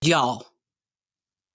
Y'all,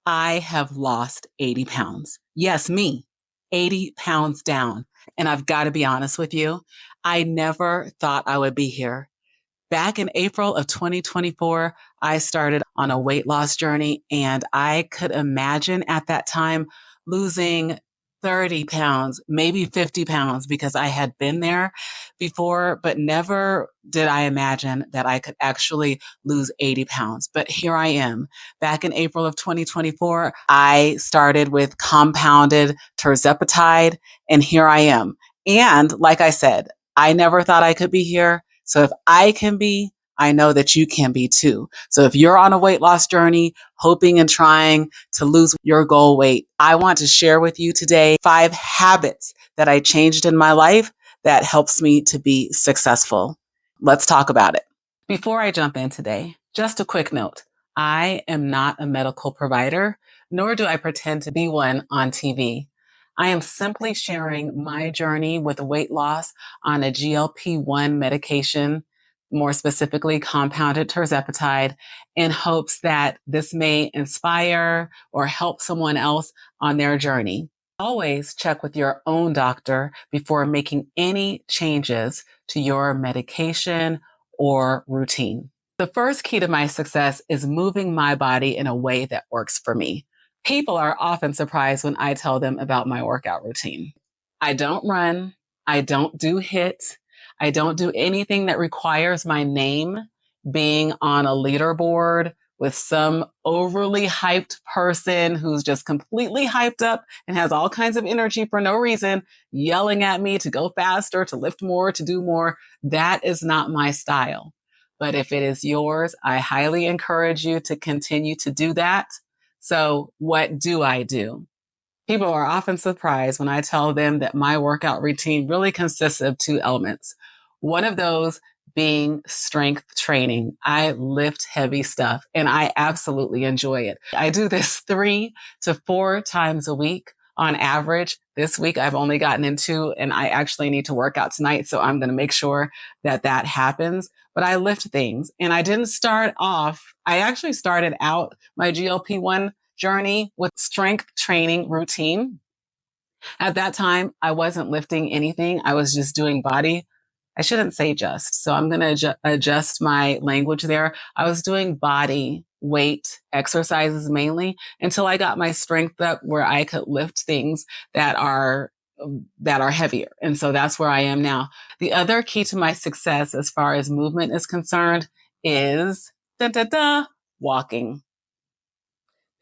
I have lost 80 pounds. Yes, me, 80 pounds down. And I've got to be honest with you, I never thought I would be here. Back in April of 2024, I started on a weight loss journey, and I could imagine at that time losing 30 pounds, maybe 50 pounds, because I had been there before, but never did I imagine that I could actually lose 80 pounds. But here I am. Back in April of 2024, I started with compounded Tirzepatide, and here I am. And like I said, I never thought I could be here. So if I can be, I know that you can be too. So if you're on a weight loss journey, hoping and trying to lose your goal weight, I want to share with you today 5 habits that I changed in my life that helps me to be successful. Let's talk about it. Before I jump in today, just a quick note. I am not a medical provider, nor do I pretend to be one on TV. I am simply sharing my journey with weight loss on a GLP-1 medication, more specifically compounded Tirzepatide, in hopes that this may inspire or help someone else on their journey. Always check with your own doctor before making any changes to your medication or routine. The first key to my success is moving my body in a way that works for me. People are often surprised when I tell them about my workout routine. I don't run. I don't do HIIT. I don't do anything that requires my name being on a leaderboard with some overly hyped person who's just completely hyped up and has all kinds of energy for no reason, yelling at me to go faster, to lift more, to do more. That is not my style. But if it is yours, I highly encourage you to continue to do that. So what do I do? People are often surprised when I tell them that my workout routine really consists of 2 elements. One of those being strength training. I lift heavy stuff and I absolutely enjoy it. I do this 3 to 4 times a week on average. This week I've only gotten in 2 and I actually need to work out tonight. So I'm going to make sure that that happens. But I lift things and I didn't start off. I actually started out my GLP-1 journey with strength training routine. At that time, I wasn't lifting anything. I was just doing body. I shouldn't say just. So I'm going to adjust my language there. I was doing body weight exercises mainly until I got my strength up where I could lift things that are heavier. And so that's where I am now. The other key to my success as far as movement is concerned is walking.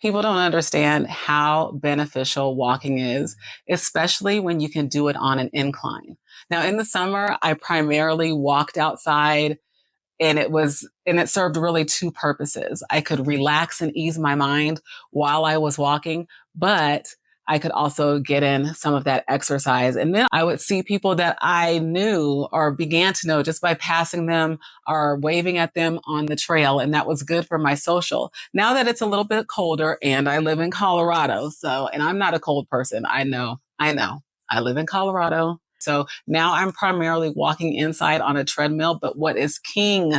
People don't understand how beneficial walking is, especially when you can do it on an incline. Now, in the summer, I primarily walked outside and it served really 2 purposes. I could relax and ease my mind while I was walking, but I could also get in some of that exercise. And then I would see people that I knew or began to know just by passing them or waving at them on the trail. And that was good for my social. Now that it's a little bit colder and I live in Colorado, and I'm not a cold person. I know. I live in Colorado. So now I'm primarily walking inside on a treadmill, but what is king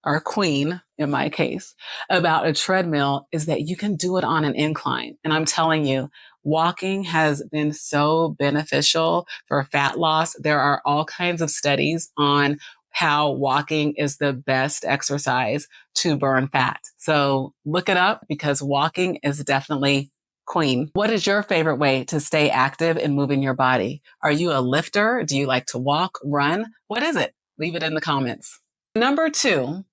or queen in my case about a treadmill is that you can do it on an incline. And I'm telling you, walking has been so beneficial for fat loss. There are all kinds of studies on how walking is the best exercise to burn fat. So look it up because walking is definitely queen. What is your favorite way to stay active and moving your body? Are you a lifter? Do you like to walk, run? What is it? Leave it in the comments. Number 2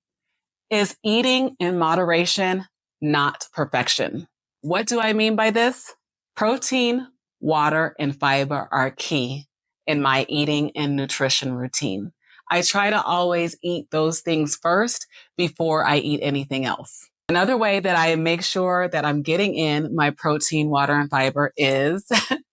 is eating in moderation, not perfection. What do I mean by this? Protein, water, and fiber are key in my eating and nutrition routine. I try to always eat those things first before I eat anything else. Another way that I make sure that I'm getting in my protein, water, and fiber is,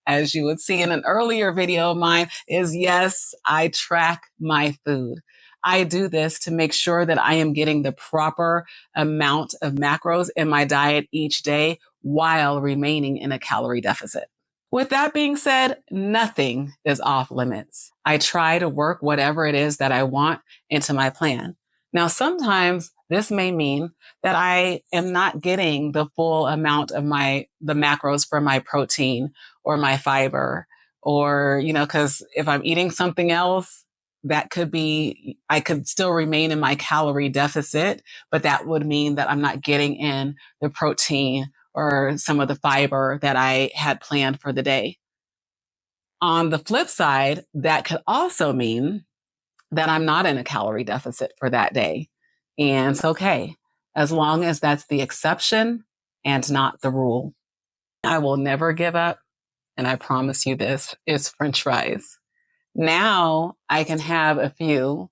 as you would see in an earlier video of mine, is yes, I track my food. I do this to make sure that I am getting the proper amount of macros in my diet each day while remaining in a calorie deficit. With that being said, nothing is off limits. I try to work whatever it is that I want into my plan. Now, sometimes this may mean that I am not getting the full amount of the macros for my protein or my fiber, or, because if I'm eating something else, that could be, I could still remain in my calorie deficit, but that would mean that I'm not getting in the protein or some of the fiber that I had planned for the day. On the flip side, that could also mean that I'm not in a calorie deficit for that day. And it's okay, as long as that's the exception and not the rule. I will never give up. And I promise you this is French fries. Now I can have a few,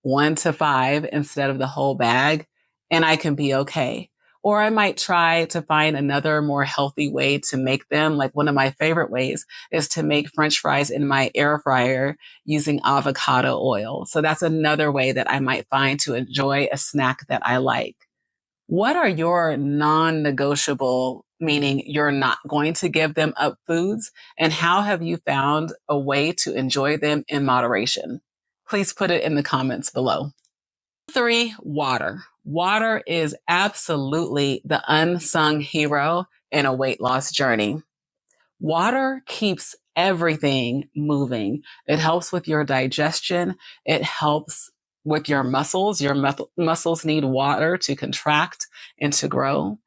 1 to 5 instead of the whole bag, and I can be okay. Or I might try to find another more healthy way to make them. Like, one of my favorite ways is to make French fries in my air fryer using avocado oil. So that's another way that I might find to enjoy a snack that I like. What are your non-negotiable, meaning you're not going to give them up foods? And how have you found a way to enjoy them in moderation? Please put it in the comments below. 3, water. Water is absolutely the unsung hero in a weight loss journey. Water keeps everything moving. It helps with your digestion. It helps with your muscles. Your muscles need water to contract and to grow.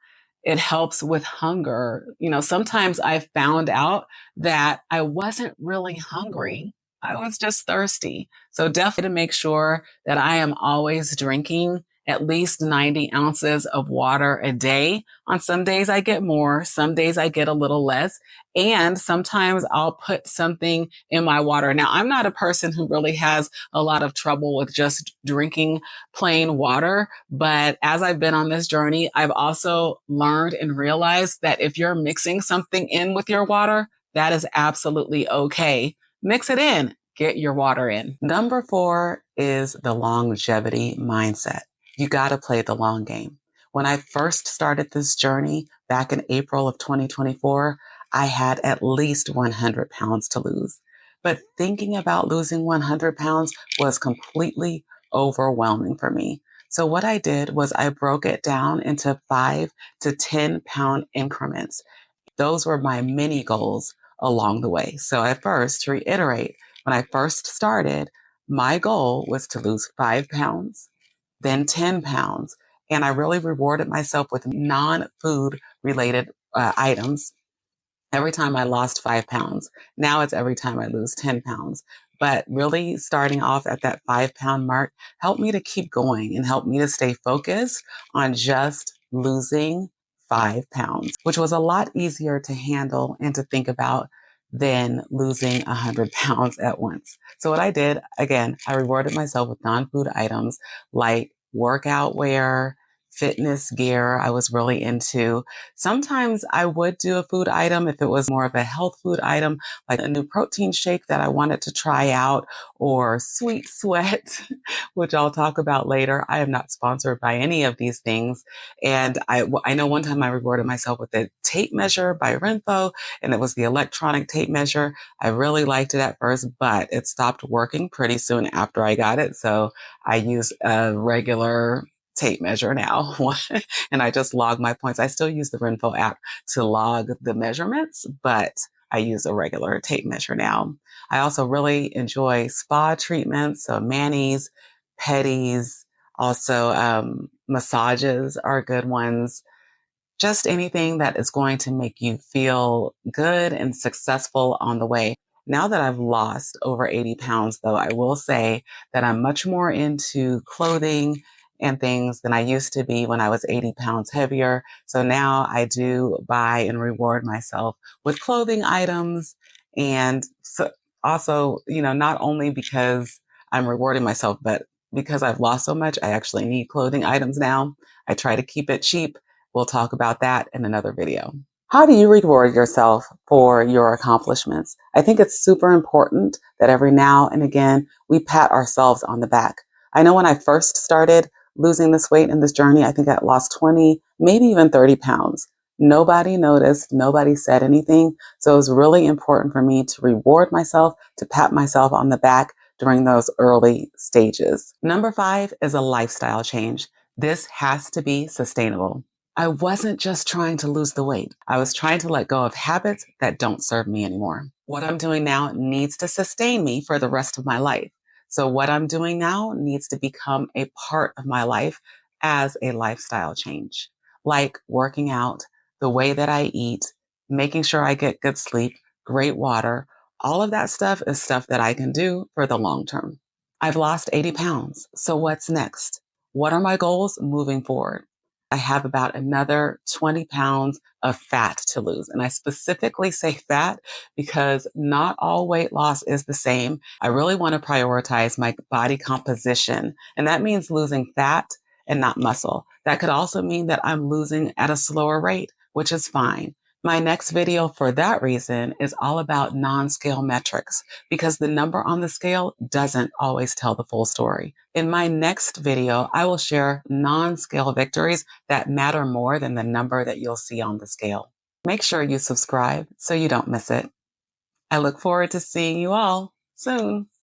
It helps with hunger. Sometimes I found out that I wasn't really hungry. I was just thirsty. So definitely to make sure that I am always drinking at least 90 ounces of water a day. On some days I get more, some days I get a little less. And sometimes I'll put something in my water. Now, I'm not a person who really has a lot of trouble with just drinking plain water. But as I've been on this journey, I've also learned and realized that if you're mixing something in with your water, that is absolutely okay. Mix it in, get your water in. Number 4 is the longevity mindset. You got to play the long game. When I first started this journey back in April of 2024, I had at least 100 pounds to lose. But thinking about losing 100 pounds was completely overwhelming for me. So what I did was I broke it down into 5 to 10 pound increments. Those were my mini goals along the way. So at first, to reiterate, when I first started, my goal was to lose 5 pounds, then 10 pounds. And I really rewarded myself with non-food related items every time I lost 5 pounds. Now it's every time I lose 10 pounds. But really starting off at that 5 pound mark helped me to keep going and helped me to stay focused on just losing 5 pounds, which was a lot easier to handle and to think about than losing 100 pounds at once. So what I did, again, I rewarded myself with non-food items like workout wear, fitness gear I was really into. Sometimes I would do a food item if it was more of a health food item, like a new protein shake that I wanted to try out, or Sweet Sweat, which I'll talk about later. I am not sponsored by any of these things. And I know one time I rewarded myself with a tape measure by Renpho, and it was the electronic tape measure. I really liked it at first, but it stopped working pretty soon after I got it. So I use a regular tape measure now. And I just log my points. I still use the Renpho app to log the measurements, but I use a regular tape measure now. I also really enjoy spa treatments, so manis, pedis, also massages are good ones. Just anything that is going to make you feel good and successful on the way. Now that I've lost over 80 pounds, though, I will say that I'm much more into clothing and things than I used to be when I was 80 pounds heavier. So now I do buy and reward myself with clothing items. And so also, not only because I'm rewarding myself, but because I've lost so much, I actually need clothing items now. I try to keep it cheap. We'll talk about that in another video. How do you reward yourself for your accomplishments? I think it's super important that every now and again, we pat ourselves on the back. I know when I first started losing this weight in this journey, I think I lost 20, maybe even 30 pounds. Nobody noticed, nobody said anything. So it was really important for me to reward myself, to pat myself on the back, during those early stages. Number 5 is a lifestyle change. This has to be sustainable. I wasn't just trying to lose the weight. I was trying to let go of habits that don't serve me anymore. What I'm doing now needs to sustain me for the rest of my life. So what I'm doing now needs to become a part of my life as a lifestyle change, like working out, the way that I eat, making sure I get good sleep, great water. All of that stuff is stuff that I can do for the long term. I've lost 80 pounds. So what's next? What are my goals moving forward? I have about another 20 pounds of fat to lose. And I specifically say fat because not all weight loss is the same. I really want to prioritize my body composition. And that means losing fat and not muscle. That could also mean that I'm losing at a slower rate, which is fine. My next video for that reason is all about non-scale metrics because the number on the scale doesn't always tell the full story. In my next video, I will share non-scale victories that matter more than the number that you'll see on the scale. Make sure you subscribe so you don't miss it. I look forward to seeing you all soon.